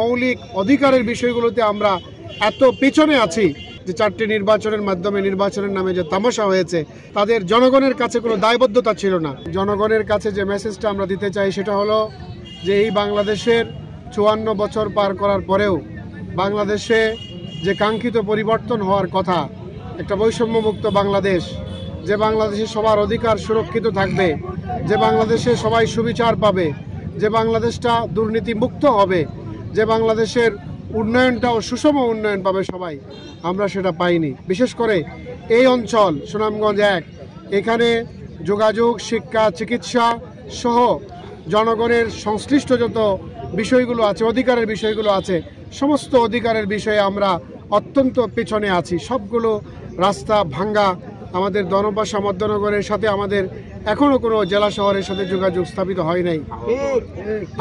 মৌলিক অধিকারের বিষয়গুলোতে আমরা এত পেছনে আছি যে 4টি নির্বাচনের মাধ্যমে নির্বাচনের নামে যে তামাশা হয়েছে, তাদের জনগণের কাছে কোনো দায়বদ্ধতা ছিল না। জনগণের কাছে যে মেসেজটা আমরা দিতে চাই সেটা হলো যে এই বাংলাদেশের 54 বছর পার করার পরেও বাংলাদেশে যে কাঙ্ক্ষিত পরিবর্তন হওয়ার কথা, একটা বৈষম্যমুক্ত বাংলাদেশ, যে বাংলাদেশে সবার অধিকার সুরক্ষিত থাকবে, যে বাংলাদেশে সবাই সুবিচার পাবে, যে বাংলাদেশটা দুর্নীতি মুক্ত হবে, যে বাংলাদেশের উন্নয়নটাও সুষম উন্নয়ন পাবে সবাই, আমরা সেটা পাইনি। বিশেষ করে এই অঞ্চল সুনামগঞ্জ 1, এখানে যোগাযোগ, শিক্ষা, চিকিৎসা সহ জনগণের সংশ্লিষ্ট যত বিষয়গুলো আছে, অধিকারের বিষয়গুলো আছে, সমস্ত অধিকারের বিষয়ে আমরা অত্যন্ত পেছনে আছি। সবগুলো রাস্তা ভাঙ্গা, আমাদের দনপাশা মধ্যনগরের সাথে আমাদের এখনও কোনো জেলা শহরের সাথে যোগাযোগ স্থাপিত হয় নাই।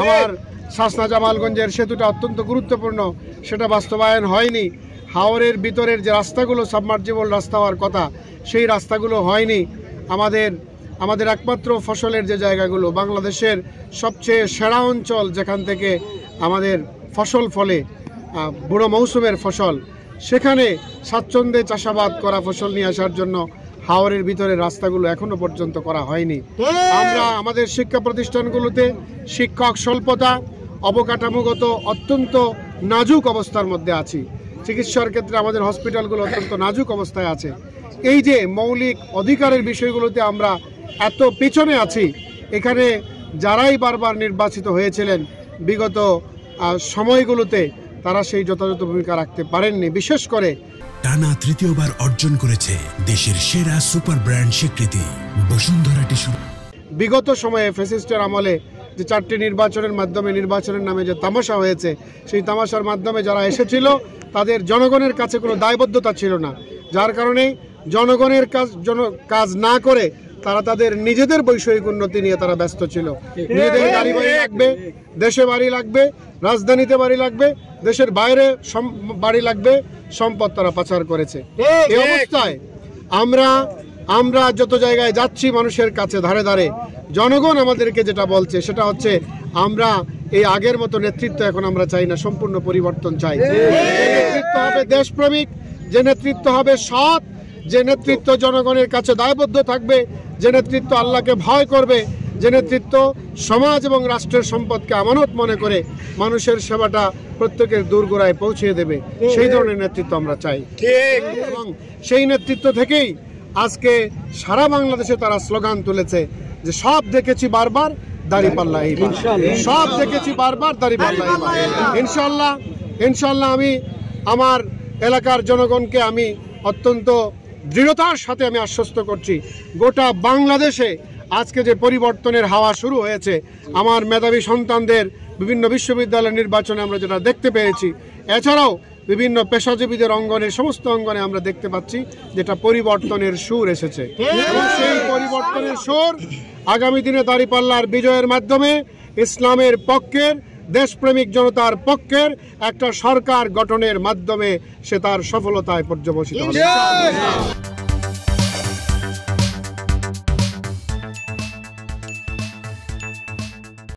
আমার শাসনা জামালগঞ্জের সেতুটা অত্যন্ত গুরুত্বপূর্ণ, সেটা বাস্তবায়ন হয়নি। হাওরের ভিতরের যে রাস্তাগুলো সাবমার্জিবল রাস্তা হওয়ার কথা, সেই রাস্তাগুলো হয়নি। আমাদের একমাত্র ফসলের যে জায়গাগুলো, বাংলাদেশের সবচেয়ে সেরা অঞ্চল যেখান থেকে আমাদের ফসল ফলে, বুড়ো মৌসুমের ফসল, সেখানে স্বাচ্ছন্দ্যে চাষাবাদ করা ফসল নিয়ে আসার জন্য হাওরের ভিতরে রাস্তাগুলো এখনো পর্যন্ত করা হয়নি। আমরা আমাদের শিক্ষা প্রতিষ্ঠানগুলোতে শিক্ষক স্বল্পতা, অবকাঠামোগত অত্যন্ত নাজুক অবস্থার মধ্যে আছি। চিকিৎসার ক্ষেত্রে আমাদের হসপিটালগুলো অত্যন্ত নাজুক অবস্থায় আছে। এই যে মৌলিক অধিকারের বিষয়গুলোতে আমরা এত পেছনে আছি, এখানে যারাই বারবার নির্বাচিত হয়েছিলেন বিগত সময়গুলোতে, তারা সেই যথাযথ ভূমিকা রাখতে পারেননি। বিশেষ করে টানা তৃতীয়বার অর্জন করেছে দেশের সেরা সুপার ব্র্যান্ড স্বীকৃতি বসুন্ধরা টিস্যু। বিগত সময়ে ফ্যাসিস্টের আমলে যে 4টি নির্বাচনের মাধ্যমে নির্বাচনের নামে যে তামাশা হয়েছে, সেই তামাশার মাধ্যমে যারা এসেছিল তাদের জনগণের কাছে কোনো দায়বদ্ধতা ছিল না, যার কারণে জনগণের কাজ না করে তারা তাদের নিজেদের বৈষয়িক উন্নতি নিয়ে তারা ব্যস্ত ছিল। নিজেদের গাড়ি বাড়ি লাগবে, দেশে বাড়ি লাগবে, রাজধানীতে বাড়ি লাগবে, দেশের বাইরে বাড়ি লাগবে, সম্পদ তারা পাচার করেছে। এই অবস্থায় আমরা যত জায়গায় যাচ্ছি মানুষের কাছে ধারে ধারে, জনগণ আমাদেরকে যেটা বলছে সেটা হচ্ছে আমরা এই আগের মতো নেতৃত্ব এখন আমরা চাই না, সম্পূর্ণ পরিবর্তন চাই। নেতৃত্ব হবে দেশপ্রেমিক, যে নেতৃত্ব হবে সৎ, যে নেতৃত্ব জনগণের কাছে দায়বদ্ধ থাকবে, যে নেতৃত্ব আল্লাহকে ভয় করবে, যে নেতৃত্ব সমাজ এবং রাষ্ট্রের সম্পদকে আমানত মনে করে মানুষের সেবাটা প্রত্যেকের দূরগোড়ায় পৌঁছে দেবে, সেই ধরনের নেতৃত্ব আমরা চাই। এবং সেই নেতৃত্ব থেকেই আজকে সারা বাংলাদেশে তারা স্লোগান তুলেছে যে সব দেখেছি বারবার, দাঁড়িপাল্লা এইবার, সব দেখেছি বারবার, দাঁড়িপাল্লা এইবার। ইনশাল্লাহ আমি আমার এলাকার জনগণকে আমি অত্যন্ত দৃঢ়তার সাথে আমি আশ্বস্ত করছি, গোটা বাংলাদেশে আজকে যে পরিবর্তনের হাওয়া শুরু হয়েছে, আমার মেধাবী সন্তানদের বিভিন্ন বিশ্ববিদ্যালয় নির্বাচনে আমরা যেটা দেখতে পেয়েছি, এছাড়াও বিভিন্ন পেশাজীবীদের অঙ্গনে, সমস্ত অঙ্গনে আমরা দেখতে পাচ্ছি যেটা পরিবর্তনের সুর এসেছে। এবং সেই পরিবর্তনের সুর আগামী দিনে দাঁড়িপাল্লার বিজয়ের মাধ্যমে ইসলামের পক্ষের, দেশপ্রেমিক জনতার পক্ষের একটা সরকার গঠনের মাধ্যমে সে তার সফলতায় পর্যবসিত হবে।